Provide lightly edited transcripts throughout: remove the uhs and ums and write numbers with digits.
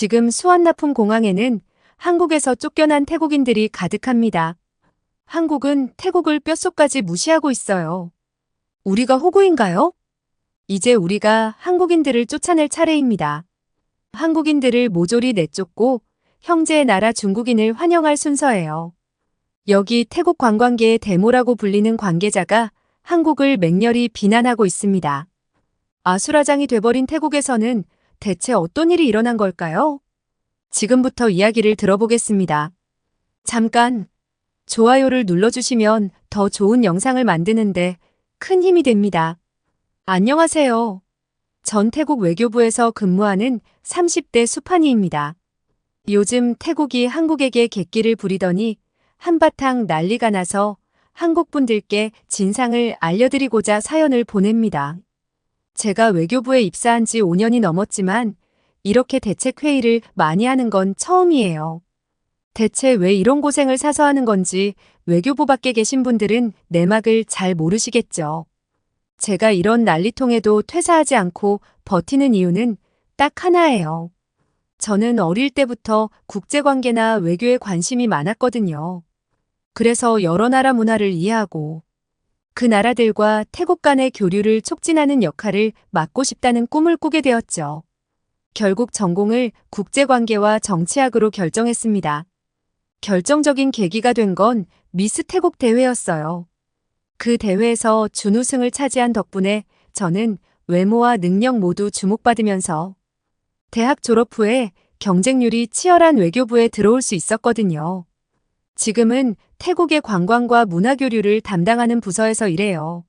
지금 수완나품 공항에는 한국에서 쫓겨난 태국인들이 가득합니다. 한국은 태국을 뼛속까지 무시하고 있어요. 우리가 호구인가요? 이제 우리가 한국인들을 쫓아낼 차례입니다. 한국인들을 모조리 내쫓고 형제의 나라 중국인을 환영할 순서예요. 여기 태국 관광계의 데모라고 불리는 관계자가 한국을 맹렬히 비난하고 있습니다. 아수라장이 돼버린 태국에서는 대체 어떤 일이 일어난 걸까요? 지금부터 이야기를 들어보겠습니다. 잠깐 좋아요를 눌러주시면 더 좋은 영상을 만드는데 큰 힘이 됩니다. 안녕하세요. 전 태국 외교부에서 근무하는 30대 수판이입니다. 요즘 태국이 한국에게 객기를 부리더니 한바탕 난리가 나서 한국 분들께 진상을 알려드리고자 사연을 보냅니다. 제가 외교부에 입사한 지 5년이 넘었지만 이렇게 대책회의를 많이 하는 건 처음이에요. 대체 왜 이런 고생을 사서 하는 건지 외교부 밖에 계신 분들은 내막을 잘 모르시겠죠. 제가 이런 난리통에도 퇴사하지 않고 버티는 이유는 딱 하나예요. 저는 어릴 때부터 국제관계나 외교에 관심이 많았거든요. 그래서 여러 나라 문화를 이해하고 그 나라들과 태국 간의 교류를 촉진하는 역할을 맡고 싶다는 꿈을 꾸게 되었죠. 결국 전공을 국제관계와 정치학으로 결정했습니다. 결정적인 계기가 된 건 미스 태국 대회였어요. 그 대회에서 준우승을 차지한 덕분에 저는 외모와 능력 모두 주목받으면서 대학 졸업 후에 경쟁률이 치열한 외교부에 들어올 수 있었거든요. 지금은 태국의 관광과 문화교류를 담당하는 부서에서 일해요.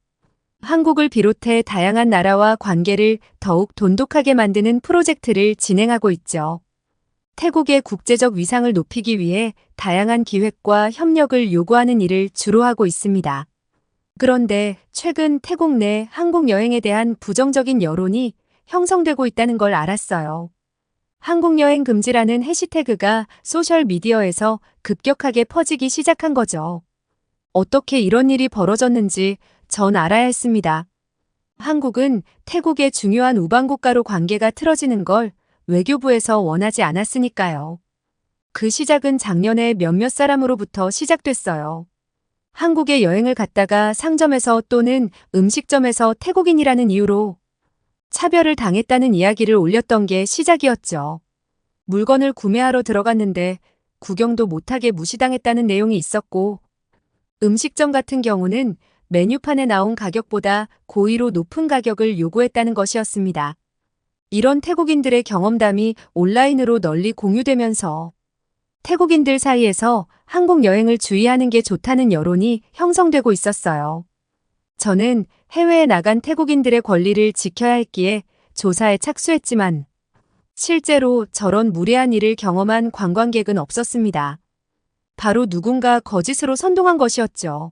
한국을 비롯해 다양한 나라와 관계를 더욱 돈독하게 만드는 프로젝트를 진행하고 있죠. 태국의 국제적 위상을 높이기 위해 다양한 기획과 협력을 요구하는 일을 주로 하고 있습니다. 그런데 최근 태국 내 한국 여행에 대한 부정적인 여론이 형성되고 있다는 걸 알았어요. 한국 여행 금지라는 해시태그가 소셜미디어에서 급격하게 퍼지기 시작한 거죠. 어떻게 이런 일이 벌어졌는지 전 알아야 했습니다. 한국은 태국의 중요한 우방국가로 관계가 틀어지는 걸 외교부에서 원하지 않았으니까요. 그 시작은 작년에 몇몇 사람으로부터 시작됐어요. 한국에 여행을 갔다가 상점에서 또는 음식점에서 태국인이라는 이유로 차별을 당했다는 이야기를 올렸던 게 시작이었죠. 물건을 구매하러 들어갔는데 구경도 못하게 무시당했다는 내용이 있었고, 음식점 같은 경우는 메뉴판에 나온 가격보다 고의로 높은 가격을 요구했다는 것이었습니다. 이런 태국인들의 경험담이 온라인으로 널리 공유되면서 태국인들 사이에서 한국 여행을 주의하는 게 좋다는 여론이 형성되고 있었어요. 저는 해외에 나간 태국인들의 권리를 지켜야 했기에 조사에 착수했지만 실제로 저런 무례한 일을 경험한 관광객은 없었습니다. 바로 누군가 거짓으로 선동한 것이었죠.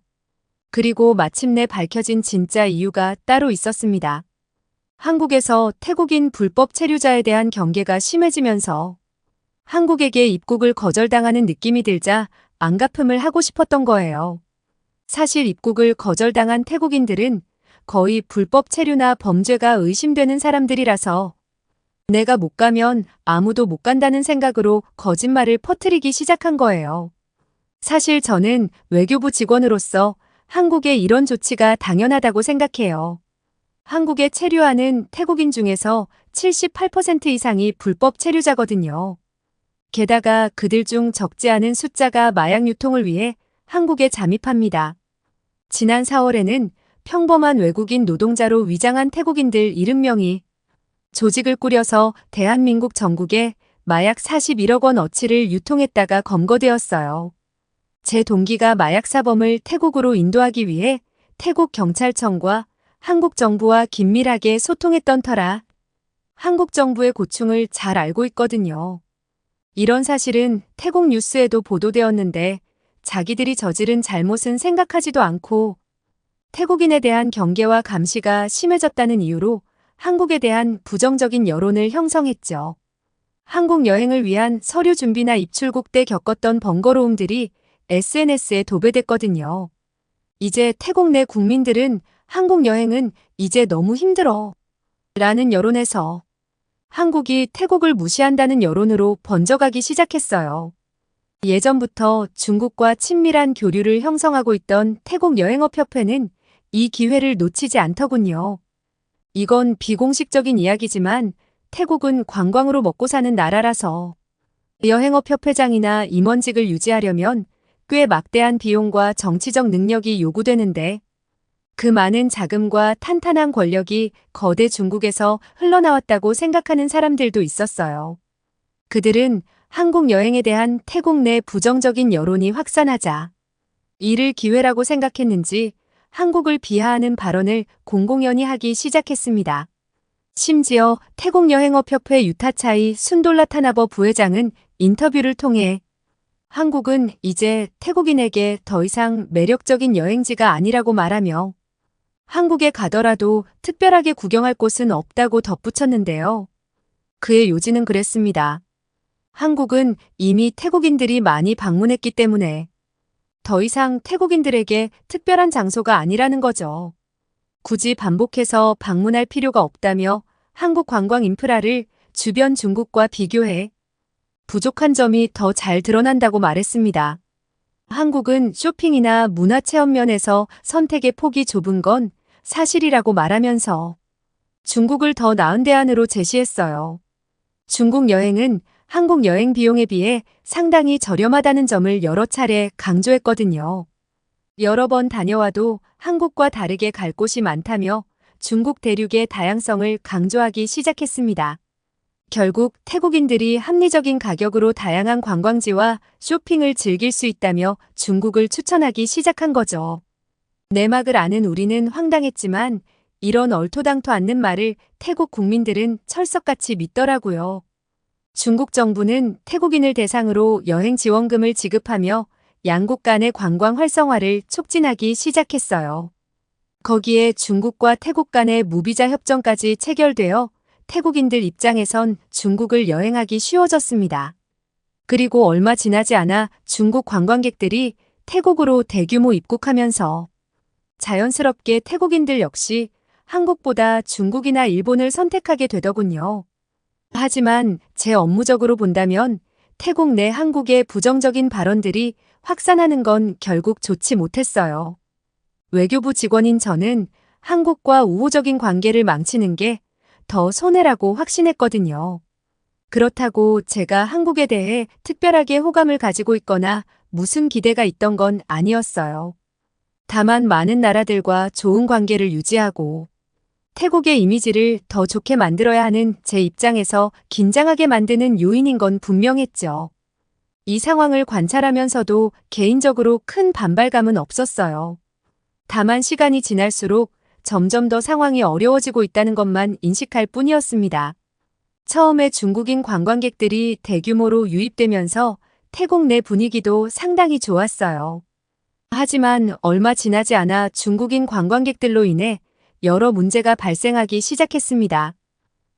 그리고 마침내 밝혀진 진짜 이유가 따로 있었습니다. 한국에서 태국인 불법 체류자에 대한 경계가 심해지면서 한국에게 입국을 거절당하는 느낌이 들자 안갚음을 하고 싶었던 거예요. 사실 입국을 거절당한 태국인들은 거의 불법 체류나 범죄가 의심되는 사람들이라서 내가 못 가면 아무도 못 간다는 생각으로 거짓말을 퍼뜨리기 시작한 거예요. 사실 저는 외교부 직원으로서 한국의 이런 조치가 당연하다고 생각해요. 한국에 체류하는 태국인 중에서 78% 이상이 불법 체류자거든요. 게다가 그들 중 적지 않은 숫자가 마약 유통을 위해 한국에 잠입합니다. 지난 4월에는 평범한 외국인 노동자로 위장한 태국인들 70명이 조직을 꾸려서 대한민국 전국에 마약 41억 원 어치를 유통했다가 검거되었어요. 제 동기가 마약 사범을 태국으로 인도하기 위해 태국 경찰청과 한국 정부와 긴밀하게 소통했던 터라 한국 정부의 고충을 잘 알고 있거든요. 이런 사실은 태국 뉴스에도 보도되었는데 자기들이 저지른 잘못은 생각하지도 않고 태국인에 대한 경계와 감시가 심해졌다는 이유로 한국에 대한 부정적인 여론을 형성했죠. 한국 여행을 위한 서류 준비나 입출국 때 겪었던 번거로움들이 SNS에 도배됐거든요. 이제 태국 내 국민들은 한국 여행은 이제 너무 힘들어 라는 여론에서 한국이 태국을 무시한다는 여론으로 번져가기 시작했어요. 예전부터 중국과 친밀한 교류를 형성하고 있던 태국 여행업협회는 이 기회를 놓치지 않더군요. 이건 비공식적인 이야기지만 태국은 관광으로 먹고 사는 나라라서 여행업협회장이나 임원직을 유지하려면 꽤 막대한 비용과 정치적 능력이 요구되는데 그 많은 자금과 탄탄한 권력이 거대 중국에서 흘러나왔다고 생각하는 사람들도 있었어요. 그들은 한국 여행에 대한 태국 내 부정적인 여론이 확산하자 이를 기회라고 생각했는지 한국을 비하하는 발언을 공공연히 하기 시작했습니다. 심지어 태국여행업협회 유타차이 순돌라타나버 부회장은 인터뷰를 통해 한국은 이제 태국인에게 더 이상 매력적인 여행지가 아니라고 말하며 한국에 가더라도 특별하게 구경할 곳은 없다고 덧붙였는데요. 그의 요지는 그랬습니다. 한국은 이미 태국인들이 많이 방문했기 때문에 더 이상 태국인들에게 특별한 장소가 아니라는 거죠. 굳이 반복해서 방문할 필요가 없다며 한국 관광 인프라를 주변 중국과 비교해 부족한 점이 더 잘 드러난다고 말했습니다. 한국은 쇼핑이나 문화체험 면에서 선택의 폭이 좁은 건 사실이라고 말하면서 중국을 더 나은 대안으로 제시했어요. 중국 여행은 한국 여행 비용에 비해 상당히 저렴하다는 점을 여러 차례 강조했거든요. 여러 번 다녀와도 한국과 다르게 갈 곳이 많다며 중국 대륙의 다양성을 강조하기 시작했습니다. 결국 태국인들이 합리적인 가격으로 다양한 관광지와 쇼핑을 즐길 수 있다며 중국을 추천하기 시작한 거죠. 내막을 아는 우리는 황당했지만 이런 얼토당토 않는 말을 태국 국민들은 철석같이 믿더라고요. 중국 정부는 태국인을 대상으로 여행 지원금을 지급하며 양국 간의 관광 활성화를 촉진하기 시작했어요. 거기에 중국과 태국 간의 무비자 협정까지 체결되어 태국인들 입장에선 중국을 여행하기 쉬워졌습니다. 그리고 얼마 지나지 않아 중국 관광객들이 태국으로 대규모 입국하면서 자연스럽게 태국인들 역시 한국보다 중국이나 일본을 선택하게 되더군요. 하지만 제 업무적으로 본다면 태국 내 한국의 부정적인 발언들이 확산하는 건 결국 좋지 못했어요. 외교부 직원인 저는 한국과 우호적인 관계를 망치는 게 더 손해라고 확신했거든요. 그렇다고 제가 한국에 대해 특별하게 호감을 가지고 있거나 무슨 기대가 있던 건 아니었어요. 다만 많은 나라들과 좋은 관계를 유지하고 태국의 이미지를 더 좋게 만들어야 하는 제 입장에서 긴장하게 만드는 요인인 건 분명했죠. 이 상황을 관찰하면서도 개인적으로 큰 반발감은 없었어요. 다만 시간이 지날수록 점점 더 상황이 어려워지고 있다는 것만 인식할 뿐이었습니다. 처음에 중국인 관광객들이 대규모로 유입되면서 태국 내 분위기도 상당히 좋았어요. 하지만 얼마 지나지 않아 중국인 관광객들로 인해 여러 문제가 발생하기 시작했습니다.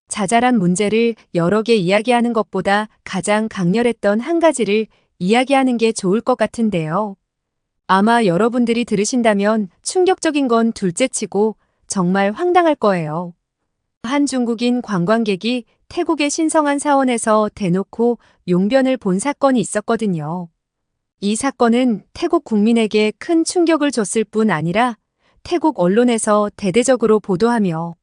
자잘한 문제를 여러 개 이야기하는 것보다 가장 강렬했던 한 가지를 이야기하는 게 좋을 것 같은데요. 아마 여러분들이 들으신다면 충격적인 건 둘째치고 정말 황당할 거예요. 한 중국인 관광객이 태국의 신성한 사원에서 대놓고 용변을 본 사건이 있었거든요. 이 사건은 태국 국민에게 큰 충격을 줬을 뿐 아니라 태국 언론에서 대대적으로 보도하며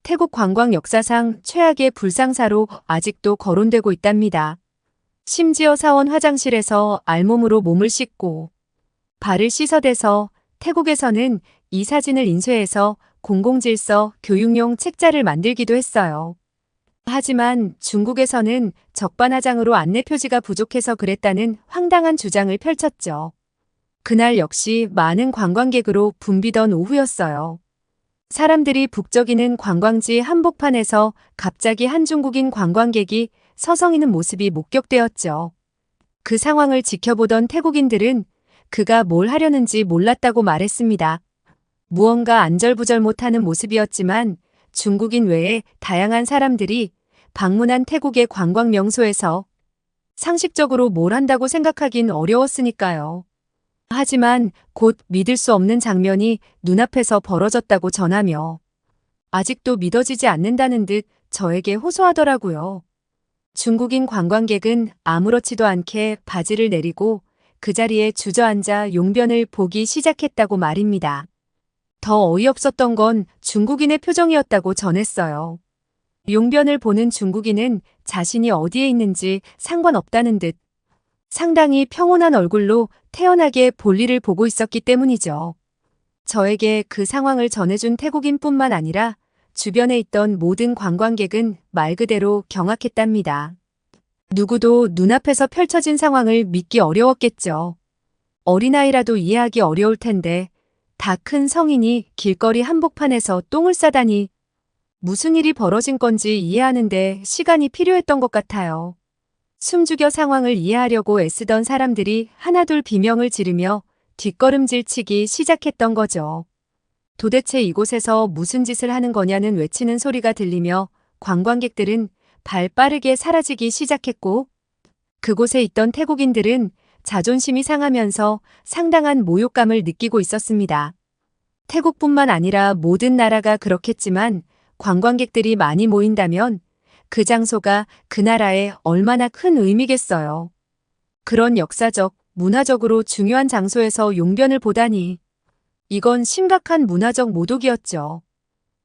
태국 관광 역사상 최악의 불상사로 아직도 거론되고 있답니다. 심지어 사원 화장실에서 알몸으로 몸을 씻고 발을 씻어대서 태국에서는 이 사진을 인쇄해서 공공질서 교육용 책자를 만들기도 했어요. 하지만 중국에서는 적반하장으로 안내 표지가 부족해서 그랬다는 황당한 주장을 펼쳤죠. 그날 역시 많은 관광객으로 붐비던 오후였어요. 사람들이 북적이는 관광지 한복판에서 갑자기 한 중국인 관광객이 서성이는 모습이 목격되었죠. 그 상황을 지켜보던 태국인들은 그가 뭘 하려는지 몰랐다고 말했습니다. 무언가 안절부절 못하는 모습이었지만 중국인 외에 다양한 사람들이 방문한 태국의 관광 명소에서 상식적으로 뭘 한다고 생각하긴 어려웠으니까요. 하지만 곧 믿을 수 없는 장면이 눈앞에서 벌어졌다고 전하며 아직도 믿어지지 않는다는 듯 저에게 호소하더라고요. 중국인 관광객은 아무렇지도 않게 바지를 내리고 그 자리에 주저앉아 용변을 보기 시작했다고 말입니다. 더 어이없었던 건 중국인의 표정이었다고 전했어요. 용변을 보는 중국인은 자신이 어디에 있는지 상관없다는 듯 상당히 평온한 얼굴로 태연하게 볼일을 보고 있었기 때문이죠. 저에게 그 상황을 전해준 태국인뿐만 아니라 주변에 있던 모든 관광객은 말 그대로 경악했답니다. 누구도 눈앞에서 펼쳐진 상황을 믿기 어려웠겠죠. 어린아이라도 이해하기 어려울 텐데 다 큰 성인이 길거리 한복판에서 똥을 싸다니 무슨 일이 벌어진 건지 이해하는데 시간이 필요했던 것 같아요. 숨죽여 상황을 이해하려고 애쓰던 사람들이 하나둘 비명을 지르며 뒷걸음질 치기 시작했던 거죠. 도대체 이곳에서 무슨 짓을 하는 거냐는 외치는 소리가 들리며 관광객들은 발 빠르게 사라지기 시작했고 그곳에 있던 태국인들은 자존심이 상하면서 상당한 모욕감을 느끼고 있었습니다. 태국뿐만 아니라 모든 나라가 그렇겠지만 관광객들이 많이 모인다면 그 장소가 그 나라에 얼마나 큰 의미겠어요. 그런 역사적, 문화적으로 중요한 장소에서 용변을 보다니 이건 심각한 문화적 모독이었죠.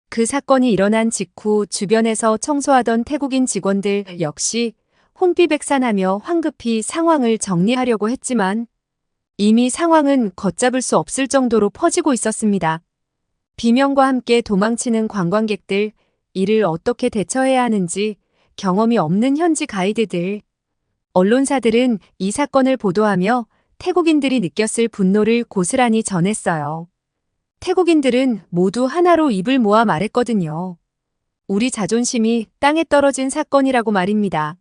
그 사건이 일어난 직후 주변에서 청소하던 태국인 직원들 역시 혼비백산하며 황급히 상황을 정리하려고 했지만 이미 상황은 걷잡을 수 없을 정도로 퍼지고 있었습니다. 비명과 함께 도망치는 관광객들, 이를 어떻게 대처해야 하는지 경험이 없는 현지 가이드들, 언론사들은 이 사건을 보도하며 태국인들이 느꼈을 분노를 고스란히 전했어요. 태국인들은 모두 하나로 입을 모아 말했거든요. 우리 자존심이 땅에 떨어진 사건이라고 말입니다.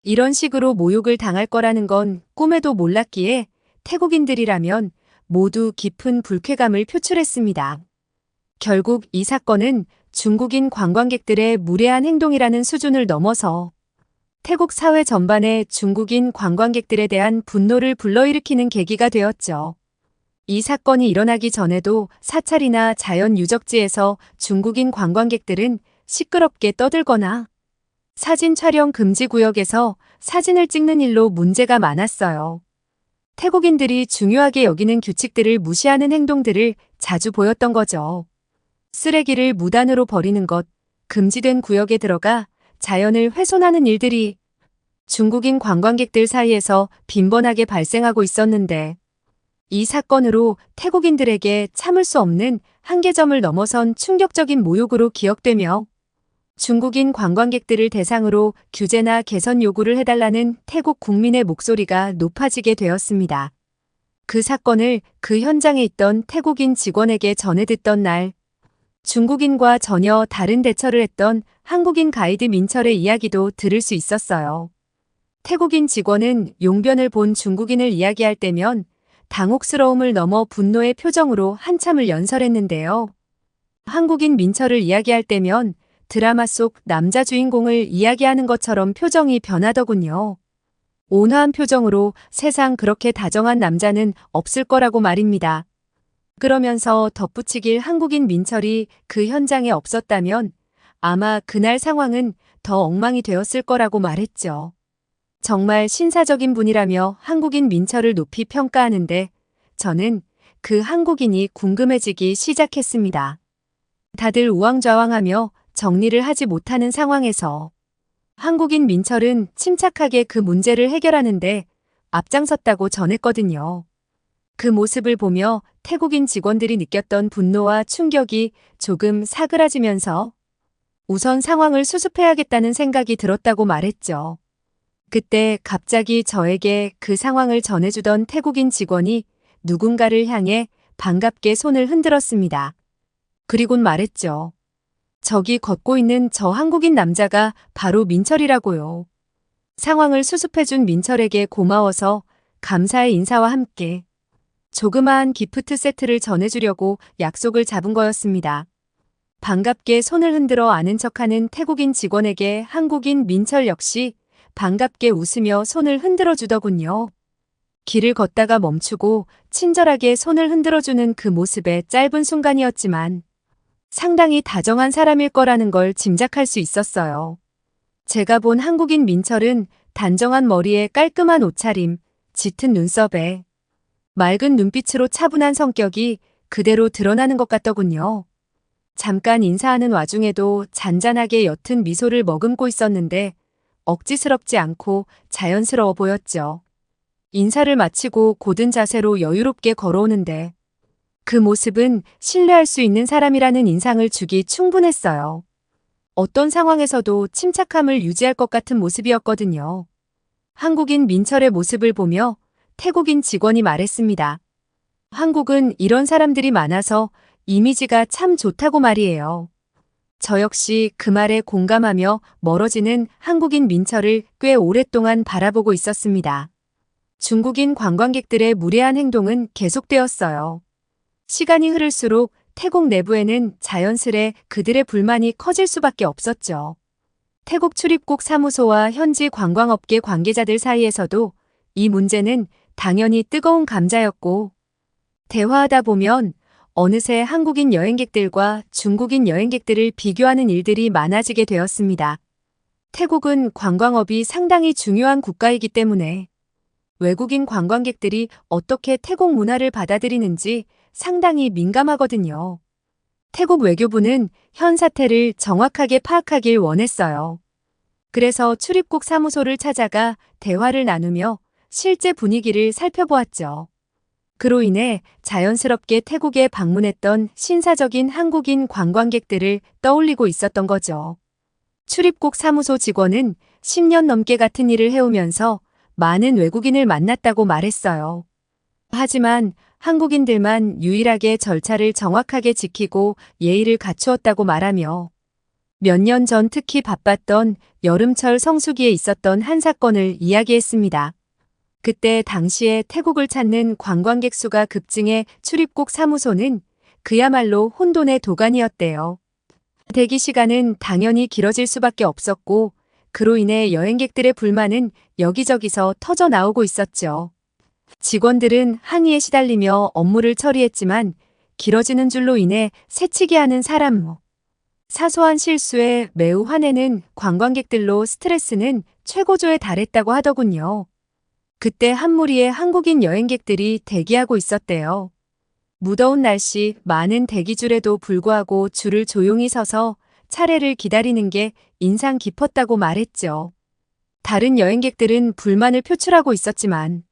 이런 식으로 모욕을 당할 거라는 건 꿈에도 몰랐기에 태국인들이라면 모두 깊은 불쾌감을 표출했습니다. 결국 이 사건은 중국인 관광객들의 무례한 행동이라는 수준을 넘어서 태국 사회 전반에 중국인 관광객들에 대한 분노를 불러일으키는 계기가 되었죠. 이 사건이 일어나기 전에도 사찰이나 자연 유적지에서 중국인 관광객들은 시끄럽게 떠들거나 사진 촬영 금지 구역에서 사진을 찍는 일로 문제가 많았어요. 태국인들이 중요하게 여기는 규칙들을 무시하는 행동들을 자주 보였던 거죠. 쓰레기를 무단으로 버리는 것, 금지된 구역에 들어가 자연을 훼손하는 일들이 중국인 관광객들 사이에서 빈번하게 발생하고 있었는데 이 사건으로 태국인들에게 참을 수 없는 한계점을 넘어선 충격적인 모욕으로 기억되며 중국인 관광객들을 대상으로 규제나 개선 요구를 해달라는 태국 국민의 목소리가 높아지게 되었습니다. 그 사건을 그 현장에 있던 태국인 직원에게 전해 듣던 날, 중국인과 전혀 다른 대처를 했던 한국인 가이드 민철의 이야기도 들을 수 있었어요. 태국인 직원은 용변을 본 중국인을 이야기할 때면 당혹스러움을 넘어 분노의 표정으로 한참을 연설했는데요. 한국인 민철을 이야기할 때면 드라마 속 남자 주인공을 이야기하는 것처럼 표정이 변하더군요. 온화한 표정으로 세상 그렇게 다정한 남자는 없을 거라고 말입니다. 그러면서 덧붙이길 한국인 민철이 그 현장에 없었다면 아마 그날 상황은 더 엉망이 되었을 거라고 말했죠. 정말 신사적인 분이라며 한국인 민철을 높이 평가하는데 저는 그 한국인이 궁금해지기 시작했습니다. 다들 우왕좌왕하며 정리를 하지 못하는 상황에서 한국인 민철은 침착하게 그 문제를 해결하는데 앞장섰다고 전했거든요. 그 모습을 보며 태국인 직원들이 느꼈던 분노와 충격이 조금 사그라지면서 우선 상황을 수습해야겠다는 생각이 들었다고 말했죠. 그때 갑자기 저에게 그 상황을 전해주던 태국인 직원이 누군가를 향해 반갑게 손을 흔들었습니다. 그리곤 말했죠. 저기 걷고 있는 저 한국인 남자가 바로 민철이라고요. 상황을 수습해준 민철에게 고마워서 감사의 인사와 함께 조그마한 기프트 세트를 전해주려고 약속을 잡은 거였습니다. 반갑게 손을 흔들어 아는 척하는 태국인 직원에게 한국인 민철 역시 반갑게 웃으며 손을 흔들어 주더군요. 길을 걷다가 멈추고 친절하게 손을 흔들어 주는 그 모습에 짧은 순간이었지만 상당히 다정한 사람일 거라는 걸 짐작할 수 있었어요. 제가 본 한국인 민철은 단정한 머리에 깔끔한 옷차림, 짙은 눈썹에 맑은 눈빛으로 차분한 성격이 그대로 드러나는 것 같더군요. 잠깐 인사하는 와중에도 잔잔하게 옅은 미소를 머금고 있었는데 억지스럽지 않고 자연스러워 보였죠. 인사를 마치고 고든 자세로 여유롭게 걸어오는데 그 모습은 신뢰할 수 있는 사람이라는 인상을 주기 충분했어요. 어떤 상황에서도 침착함을 유지할 것 같은 모습이었거든요. 한국인 민철의 모습을 보며 태국인 직원이 말했습니다. 한국은 이런 사람들이 많아서 이미지가 참 좋다고 말이에요. 저 역시 그 말에 공감하며 멀어지는 한국인 민철을 꽤 오랫동안 바라보고 있었습니다. 중국인 관광객들의 무례한 행동은 계속되었어요. 시간이 흐를수록 태국 내부에는 자연스레 그들의 불만이 커질 수밖에 없었죠. 태국 출입국 사무소와 현지 관광업계 관계자들 사이에서도 이 문제는 당연히 뜨거운 감자였고, 대화하다 보면 어느새 한국인 여행객들과 중국인 여행객들을 비교하는 일들이 많아지게 되었습니다. 태국은 관광업이 상당히 중요한 국가이기 때문에 외국인 관광객들이 어떻게 태국 문화를 받아들이는지 상당히 민감하거든요. 태국 외교부는 현 사태를 정확하게 파악하길 원했어요. 그래서 출입국 사무소를 찾아가 대화를 나누며 실제 분위기를 살펴보았죠. 그로 인해 자연스럽게 태국에 방문했던 신사적인 한국인 관광객들을 떠올리고 있었던 거죠. 출입국 사무소 직원은 10년 넘게 같은 일을 해오면서 많은 외국인을 만났다고 말했어요. 하지만 한국인들만 유일하게 절차를 정확하게 지키고 예의를 갖추었다고 말하며 몇 년 전 특히 바빴던 여름철 성수기에 있었던 한 사건을 이야기했습니다. 그때 당시에 태국을 찾는 관광객 수가 급증해 출입국 사무소는 그야말로 혼돈의 도가니였대요. 대기 시간은 당연히 길어질 수밖에 없었고 그로 인해 여행객들의 불만은 여기저기서 터져 나오고 있었죠. 직원들은 항의에 시달리며 업무를 처리했지만 길어지는 줄로 인해 새치기 하는 사람, 사소한 실수에 매우 화내는 관광객들로 스트레스는 최고조에 달했다고 하더군요. 그때 한 무리의 한국인 여행객들이 대기하고 있었대요. 무더운 날씨, 많은 대기줄에도 불구하고 줄을 조용히 서서 차례를 기다리는 게 인상 깊었다고 말했죠. 다른 여행객들은 불만을 표출하고 있었지만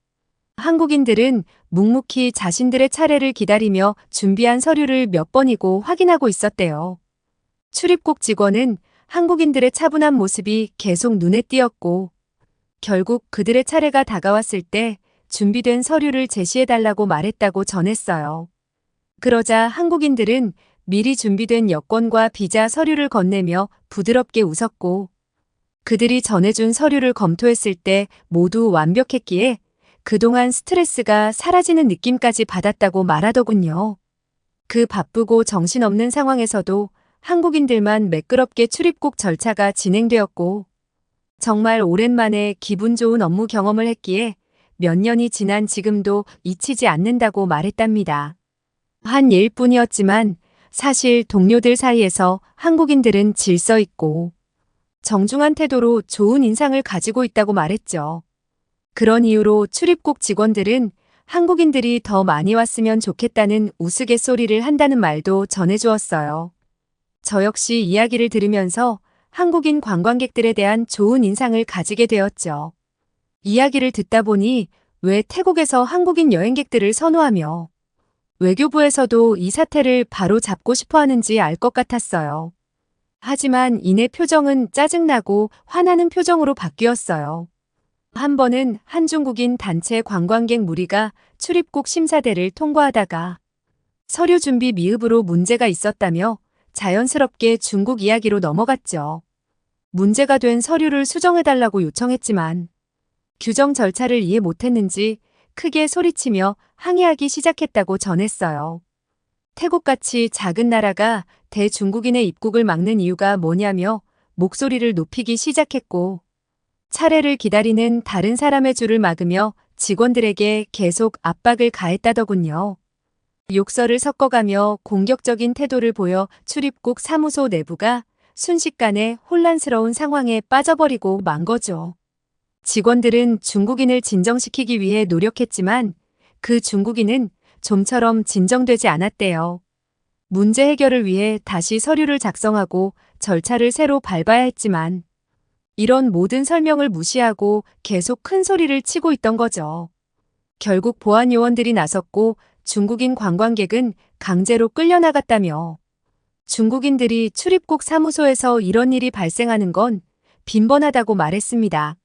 한국인들은 묵묵히 자신들의 차례를 기다리며 준비한 서류를 몇 번이고 확인하고 있었대요. 출입국 직원은 한국인들의 차분한 모습이 계속 눈에 띄었고 결국 그들의 차례가 다가왔을 때 준비된 서류를 제시해달라고 말했다고 전했어요. 그러자 한국인들은 미리 준비된 여권과 비자 서류를 건네며 부드럽게 웃었고 그들이 전해준 서류를 검토했을 때 모두 완벽했기에 그동안 스트레스가 사라지는 느낌까지 받았다고 말하더군요. 그 바쁘고 정신없는 상황에서도 한국인들만 매끄럽게 출입국 절차가 진행되었고 정말 오랜만에 기분 좋은 업무 경험을 했기에 몇 년이 지난 지금도 잊히지 않는다고 말했답니다. 한 예일 뿐이었지만 사실 동료들 사이에서 한국인들은 질서 있고 정중한 태도로 좋은 인상을 가지고 있다고 말했죠. 그런 이유로 출입국 직원들은 한국인들이 더 많이 왔으면 좋겠다는 우스갯소리를 한다는 말도 전해주었어요. 저 역시 이야기를 들으면서 한국인 관광객들에 대한 좋은 인상을 가지게 되었죠. 이야기를 듣다 보니 왜 태국에서 한국인 여행객들을 선호하며 외교부에서도 이 사태를 바로 잡고 싶어 하는지 알 것 같았어요. 하지만 이내 표정은 짜증나고 화나는 표정으로 바뀌었어요. 한 번은 한중국인 단체 관광객 무리가 출입국 심사대를 통과하다가 서류 준비 미흡으로 문제가 있었다며 자연스럽게 중국 이야기로 넘어갔죠. 문제가 된 서류를 수정해달라고 요청했지만 규정 절차를 이해 못했는지 크게 소리치며 항의하기 시작했다고 전했어요. 태국같이 작은 나라가 대중국인의 입국을 막는 이유가 뭐냐며 목소리를 높이기 시작했고 차례를 기다리는 다른 사람의 줄을 막으며 직원들에게 계속 압박을 가했다더군요. 욕설을 섞어가며 공격적인 태도를 보여 출입국 사무소 내부가 순식간에 혼란스러운 상황에 빠져버리고 만 거죠. 직원들은 중국인을 진정시키기 위해 노력했지만 그 중국인은 좀처럼 진정되지 않았대요. 문제 해결을 위해 다시 서류를 작성하고 절차를 새로 밟아야 했지만 이런 모든 설명을 무시하고 계속 큰 소리를 치고 있던 거죠. 결국 보안 요원들이 나섰고 중국인 관광객은 강제로 끌려나갔다며 중국인들이 출입국 사무소에서 이런 일이 발생하는 건 빈번하다고 말했습니다.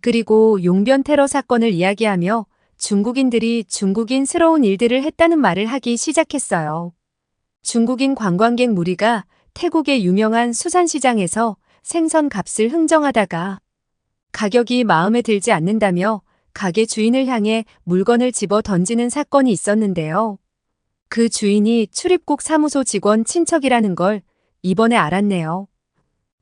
그리고 용변 테러 사건을 이야기하며 중국인들이 중국인스러운 일들을 했다는 말을 하기 시작했어요. 중국인 관광객 무리가 태국의 유명한 수산시장에서 생선 값을 흥정하다가 가격이 마음에 들지 않는다며 가게 주인을 향해 물건을 집어 던지는 사건이 있었는데요. 그 주인이 출입국 사무소 직원 친척이라는 걸 이번에 알았네요.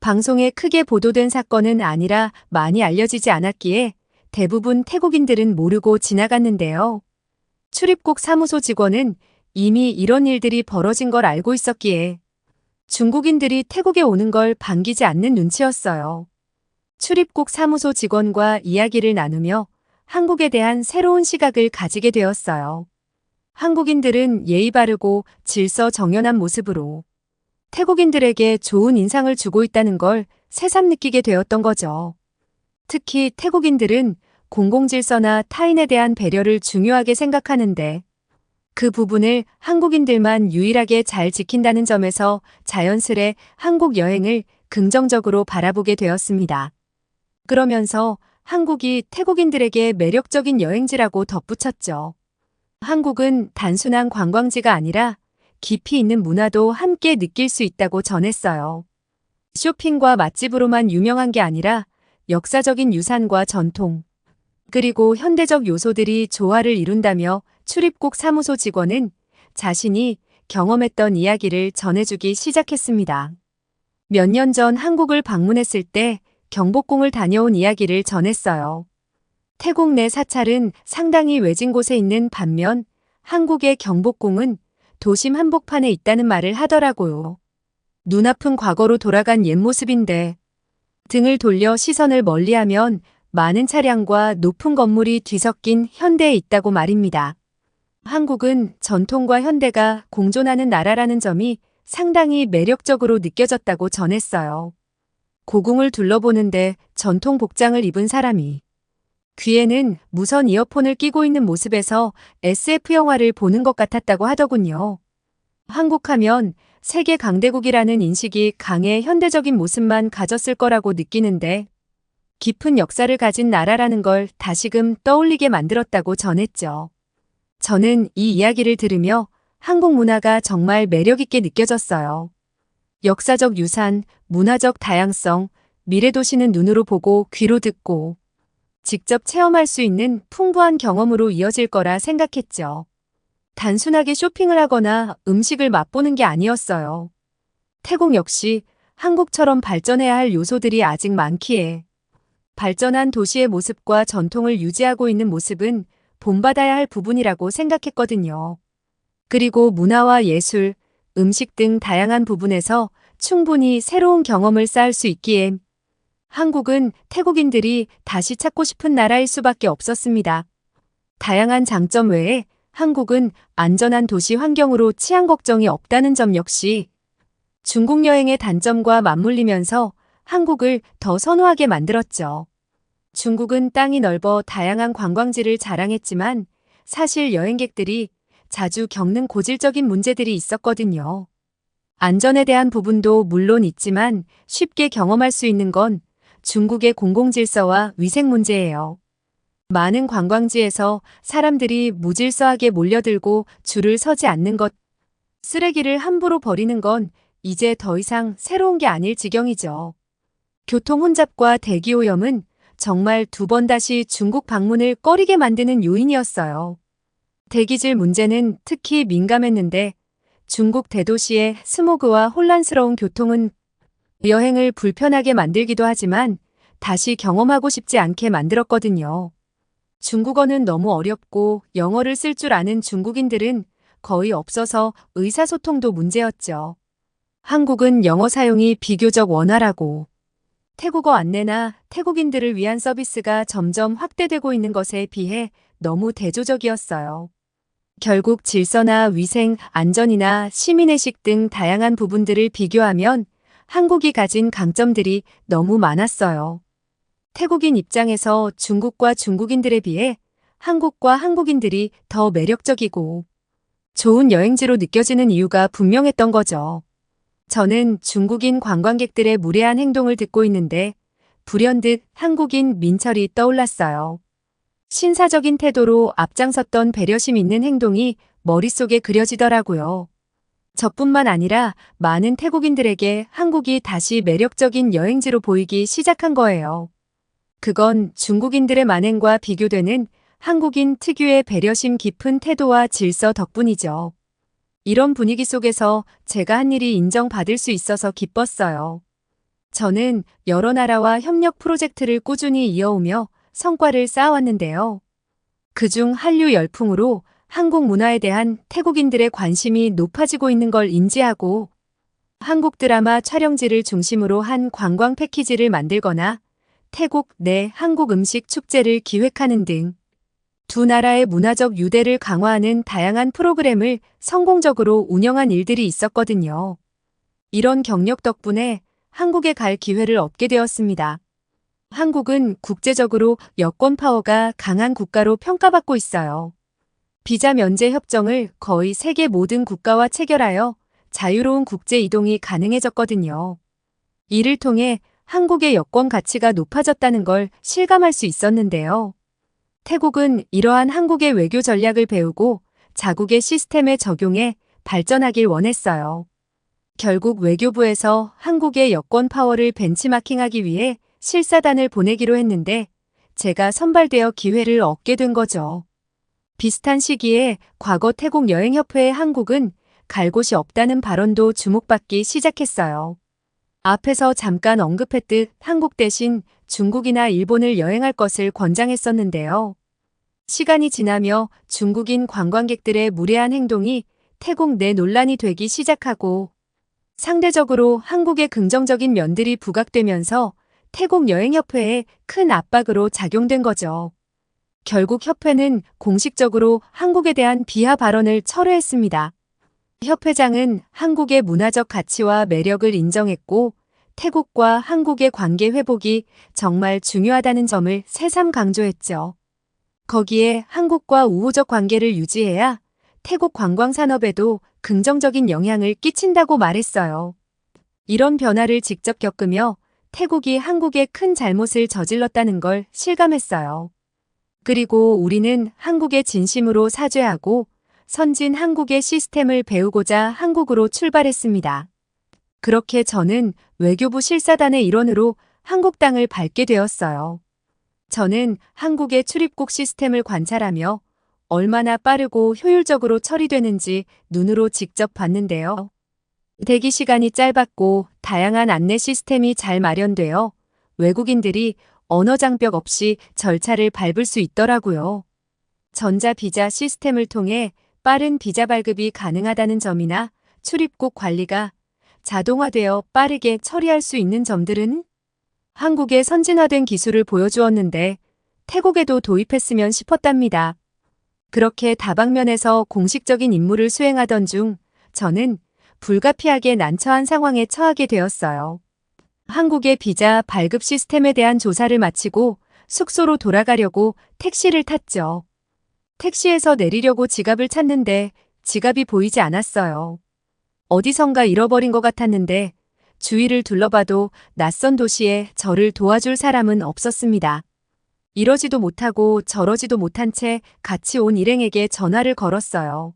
방송에 크게 보도된 사건은 아니라 많이 알려지지 않았기에 대부분 태국인들은 모르고 지나갔는데요. 출입국 사무소 직원은 이미 이런 일들이 벌어진 걸 알고 있었기에 중국인들이 태국에 오는 걸 반기지 않는 눈치였어요. 출입국 사무소 직원과 이야기를 나누며 한국에 대한 새로운 시각을 가지게 되었어요. 한국인들은 예의 바르고 질서 정연한 모습으로 태국인들에게 좋은 인상을 주고 있다는 걸 새삼 느끼게 되었던 거죠. 특히 태국인들은 공공질서나 타인에 대한 배려를 중요하게 생각하는데 그 부분을 한국인들만 유일하게 잘 지킨다는 점에서 자연스레 한국 여행을 긍정적으로 바라보게 되었습니다. 그러면서 한국이 태국인들에게 매력적인 여행지라고 덧붙였죠. 한국은 단순한 관광지가 아니라 깊이 있는 문화도 함께 느낄 수 있다고 전했어요. 쇼핑과 맛집으로만 유명한 게 아니라 역사적인 유산과 전통, 그리고 현대적 요소들이 조화를 이룬다며 출입국 사무소 직원은 자신이 경험했던 이야기를 전해주기 시작했습니다. 몇 년 전 한국을 방문했을 때 경복궁을 다녀온 이야기를 전했어요. 태국 내 사찰은 상당히 외진 곳에 있는 반면 한국의 경복궁은 도심 한복판에 있다는 말을 하더라고요. 눈아픈 과거로 돌아간 옛 모습인데 등을 돌려 시선을 멀리하면 많은 차량과 높은 건물이 뒤섞인 현대에 있다고 말입니다. 한국은 전통과 현대가 공존하는 나라라는 점이 상당히 매력적으로 느껴졌다고 전했어요. 고궁을 둘러보는데 전통 복장을 입은 사람이 귀에는 무선 이어폰을 끼고 있는 모습에서 SF 영화를 보는 것 같았다고 하더군요. 한국하면 세계 강대국이라는 인식이 강해 현대적인 모습만 가졌을 거라고 느끼는데 깊은 역사를 가진 나라라는 걸 다시금 떠올리게 만들었다고 전했죠. 저는 이 이야기를 들으며 한국 문화가 정말 매력있게 느껴졌어요. 역사적 유산, 문화적 다양성, 미래도시는 눈으로 보고 귀로 듣고 직접 체험할 수 있는 풍부한 경험으로 이어질 거라 생각했죠. 단순하게 쇼핑을 하거나 음식을 맛보는 게 아니었어요. 태국 역시 한국처럼 발전해야 할 요소들이 아직 많기에 발전한 도시의 모습과 전통을 유지하고 있는 모습은 본받아야 할 부분이라고 생각했거든요. 그리고 문화와 예술, 음식 등 다양한 부분에서 충분히 새로운 경험을 쌓을 수 있기에 한국은 태국인들이 다시 찾고 싶은 나라일 수밖에 없었습니다. 다양한 장점 외에 한국은 안전한 도시 환경으로 치안 걱정이 없다는 점 역시 중국 여행의 단점과 맞물리면서 한국을 더 선호하게 만들었죠. 중국은 땅이 넓어 다양한 관광지를 자랑했지만 사실 여행객들이 자주 겪는 고질적인 문제들이 있었거든요. 안전에 대한 부분도 물론 있지만 쉽게 경험할 수 있는 건 중국의 공공질서와 위생 문제예요. 많은 관광지에서 사람들이 무질서하게 몰려들고 줄을 서지 않는 것, 쓰레기를 함부로 버리는 건 이제 더 이상 새로운 게 아닐 지경이죠. 교통 혼잡과 대기 오염은 정말 두 번 다시 중국 방문을 꺼리게 만드는 요인이었어요. 대기질 문제는 특히 민감했는데 중국 대도시의 스모그와 혼란스러운 교통은 여행을 불편하게 만들기도 하지만 다시 경험하고 싶지 않게 만들었거든요. 중국어는 너무 어렵고 영어를 쓸 줄 아는 중국인들은 거의 없어서 의사소통도 문제였죠. 한국은 영어 사용이 비교적 원활하고 태국어 안내나 태국인들을 위한 서비스가 점점 확대되고 있는 것에 비해 너무 대조적이었어요. 결국 질서나 위생, 안전이나 시민의식 등 다양한 부분들을 비교하면 한국이 가진 강점들이 너무 많았어요. 태국인 입장에서 중국과 중국인들에 비해 한국과 한국인들이 더 매력적이고 좋은 여행지로 느껴지는 이유가 분명했던 거죠. 저는 중국인 관광객들의 무례한 행동을 듣고 있는데 불현듯 한국인 민철이 떠올랐어요. 신사적인 태도로 앞장섰던 배려심 있는 행동이 머릿속에 그려지더라고요. 저뿐만 아니라 많은 태국인들에게 한국이 다시 매력적인 여행지로 보이기 시작한 거예요. 그건 중국인들의 만행과 비교되는 한국인 특유의 배려심 깊은 태도와 질서 덕분이죠. 이런 분위기 속에서 제가 한 일이 인정받을 수 있어서 기뻤어요. 저는 여러 나라와 협력 프로젝트를 꾸준히 이어오며 성과를 쌓아왔는데요. 그중 한류 열풍으로 한국 문화에 대한 태국인들의 관심이 높아지고 있는 걸 인지하고 한국 드라마 촬영지를 중심으로 한 관광 패키지를 만들거나 태국 내 한국 음식 축제를 기획하는 등 두 나라의 문화적 유대를 강화하는 다양한 프로그램을 성공적으로 운영한 일들이 있었거든요. 이런 경력 덕분에 한국에 갈 기회를 얻게 되었습니다. 한국은 국제적으로 여권 파워가 강한 국가로 평가받고 있어요. 비자 면제 협정을 거의 세계 모든 국가와 체결하여 자유로운 국제 이동이 가능해졌거든요. 이를 통해 한국의 여권 가치가 높아졌다는 걸 실감할 수 있었는데요. 태국은 이러한 한국의 외교 전략을 배우고 자국의 시스템에 적용해 발전하길 원했어요. 결국 외교부에서 한국의 여권 파워를 벤치마킹하기 위해 실사단을 보내기로 했는데 제가 선발되어 기회를 얻게 된 거죠. 비슷한 시기에 과거 태국 여행협회의 한국은 갈 곳이 없다는 발언도 주목받기 시작했어요. 앞에서 잠깐 언급했듯 한국 대신 중국이나 일본을 여행할 것을 권장했었는데요. 시간이 지나며 중국인 관광객들의 무례한 행동이 태국 내 논란이 되기 시작하고 상대적으로 한국의 긍정적인 면들이 부각되면서 태국 여행협회에 큰 압박으로 작용된 거죠. 결국 협회는 공식적으로 한국에 대한 비하 발언을 철회했습니다. 협회장은 한국의 문화적 가치와 매력을 인정했고 태국과 한국의 관계 회복이 정말 중요하다는 점을 새삼 강조했죠. 거기에 한국과 우호적 관계를 유지해야 태국 관광 산업에도 긍정적인 영향을 끼친다고 말했어요. 이런 변화를 직접 겪으며 태국이 한국에 큰 잘못을 저질렀다는 걸 실감했어요. 그리고 우리는 한국에 진심으로 사죄하고 선진 한국의 시스템을 배우고자 한국으로 출발했습니다. 그렇게 저는 외교부 실사단의 일원으로 한국 땅을 밟게 되었어요. 저는 한국의 출입국 시스템을 관찰하며 얼마나 빠르고 효율적으로 처리되는지 눈으로 직접 봤는데요. 대기 시간이 짧았고 다양한 안내 시스템이 잘 마련되어 외국인들이 언어 장벽 없이 절차를 밟을 수 있더라고요. 전자비자 시스템을 통해 빠른 비자 발급이 가능하다는 점이나 출입국 관리가 자동화되어 빠르게 처리할 수 있는 점들은 한국의 선진화된 기술을 보여주었는데 태국에도 도입했으면 싶었답니다. 그렇게 다방면에서 공식적인 임무를 수행하던 중 저는 불가피하게 난처한 상황에 처하게 되었어요. 한국의 비자 발급 시스템에 대한 조사를 마치고 숙소로 돌아가려고 택시를 탔죠. 택시에서 내리려고 지갑을 찾는데 지갑이 보이지 않았어요. 어디선가 잃어버린 것 같았는데 주위를 둘러봐도 낯선 도시에 저를 도와줄 사람은 없었습니다. 이러지도 못하고 저러지도 못한 채 같이 온 일행에게 전화를 걸었어요.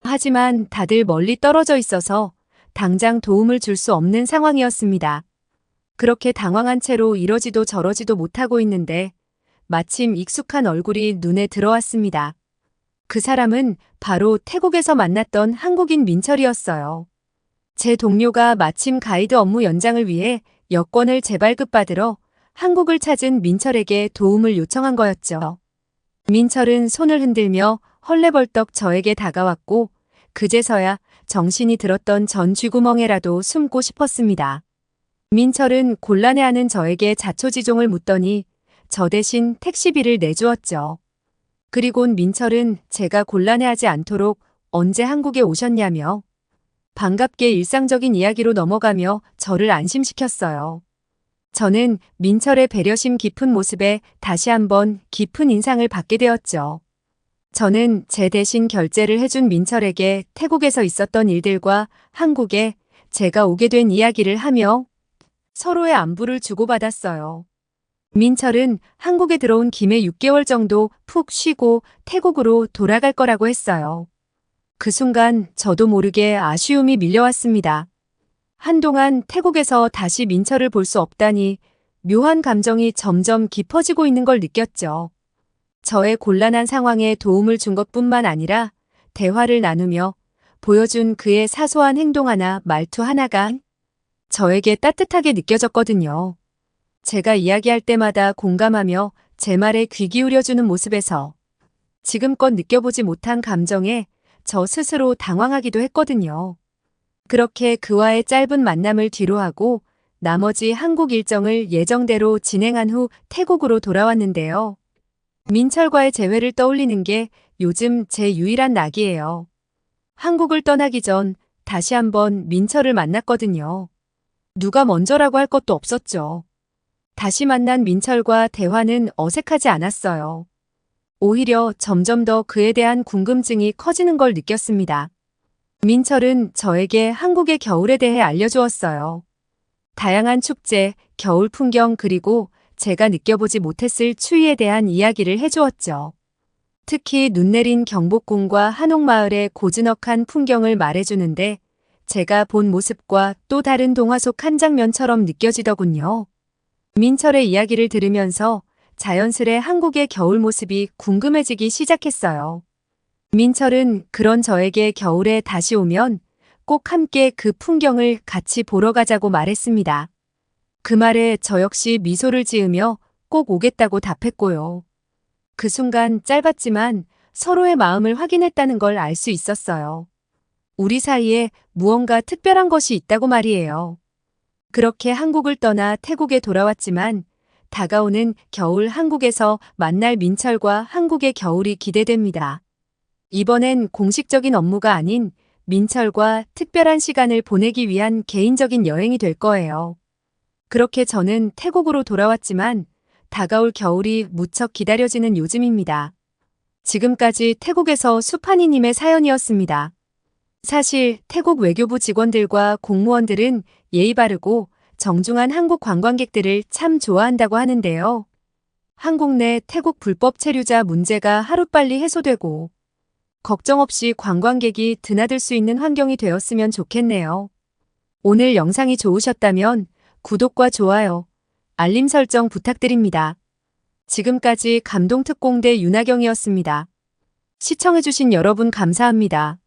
하지만 다들 멀리 떨어져 있어서 당장 도움을 줄 수 없는 상황이었습니다. 그렇게 당황한 채로 이러지도 저러지도 못하고 있는데 마침 익숙한 얼굴이 눈에 들어왔습니다. 그 사람은 바로 태국에서 만났던 한국인 민철이었어요. 제 동료가 마침 가이드 업무 연장을 위해 여권을 재발급받으러 한국을 찾은 민철에게 도움을 요청한 거였죠. 민철은 손을 흔들며 헐레벌떡 저에게 다가왔고 그제서야 정신이 들었던 전 쥐구멍에라도 숨고 싶었습니다. 민철은 곤란해하는 저에게 자초지종을 묻더니 저 대신 택시비를 내주었죠. 그리곤 민철은 제가 곤란해하지 않도록 언제 한국에 오셨냐며 반갑게 일상적인 이야기로 넘어가며 저를 안심시켰어요. 저는 민철의 배려심 깊은 모습에 다시 한번 깊은 인상을 받게 되었죠. 저는 제 대신 결제를 해준 민철에게 태국에서 있었던 일들과 한국에 제가 오게 된 이야기를 하며 서로의 안부를 주고받았어요. 민철은 한국에 들어온 김에 6개월 정도 푹 쉬고 태국으로 돌아갈 거라고 했어요. 그 순간 저도 모르게 아쉬움이 밀려왔습니다. 한동안 태국에서 다시 민철을 볼 수 없다니 묘한 감정이 점점 깊어지고 있는 걸 느꼈죠. 저의 곤란한 상황에 도움을 준 것뿐만 아니라 대화를 나누며 보여준 그의 사소한 행동 하나, 말투 하나가 저에게 따뜻하게 느껴졌거든요. 제가 이야기할 때마다 공감하며 제 말에 귀 기울여주는 모습에서 지금껏 느껴보지 못한 감정에 저 스스로 당황하기도 했거든요. 그렇게 그와의 짧은 만남을 뒤로하고 나머지 한국 일정을 예정대로 진행한 후 태국으로 돌아왔는데요. 민철과의 재회를 떠올리는 게 요즘 제 유일한 낙이에요. 한국을 떠나기 전 다시 한번 민철을 만났거든요. 누가 먼저라고 할 것도 없었죠. 다시 만난 민철과 대화는 어색하지 않았어요. 오히려 점점 더 그에 대한 궁금증이 커지는 걸 느꼈습니다. 민철은 저에게 한국의 겨울에 대해 알려주었어요. 다양한 축제, 겨울 풍경 그리고 제가 느껴보지 못했을 추위에 대한 이야기를 해주었죠. 특히 눈 내린 경복궁과 한옥마을의 고즈넉한 풍경을 말해주는데 제가 본 모습과 또 다른 동화 속 한 장면처럼 느껴지더군요. 민철의 이야기를 들으면서 자연스레 한국의 겨울 모습이 궁금해지기 시작했어요. 민철은 그런 저에게 겨울에 다시 오면 꼭 함께 그 풍경을 같이 보러 가자고 말했습니다. 그 말에 저 역시 미소를 지으며 꼭 오겠다고 답했고요. 그 순간 짧았지만 서로의 마음을 확인했다는 걸 알 수 있었어요. 우리 사이에 무언가 특별한 것이 있다고 말이에요. 그렇게 한국을 떠나 태국에 돌아왔지만 다가오는 겨울 한국에서 만날 민철과 한국의 겨울이 기대됩니다. 이번엔 공식적인 업무가 아닌 민철과 특별한 시간을 보내기 위한 개인적인 여행이 될 거예요. 그렇게 저는 태국으로 돌아왔지만 다가올 겨울이 무척 기다려지는 요즘입니다. 지금까지 태국에서 수판이님의 사연이었습니다. 사실 태국 외교부 직원들과 공무원들은 예의 바르고 정중한 한국 관광객들을 참 좋아한다고 하는데요. 한국 내 태국 불법 체류자 문제가 하루빨리 해소되고 걱정 없이 관광객이 드나들 수 있는 환경이 되었으면 좋겠네요. 오늘 영상이 좋으셨다면 구독과 좋아요, 알림 설정 부탁드립니다. 지금까지 감동특공대 윤하경이었습니다. 시청해주신 여러분 감사합니다.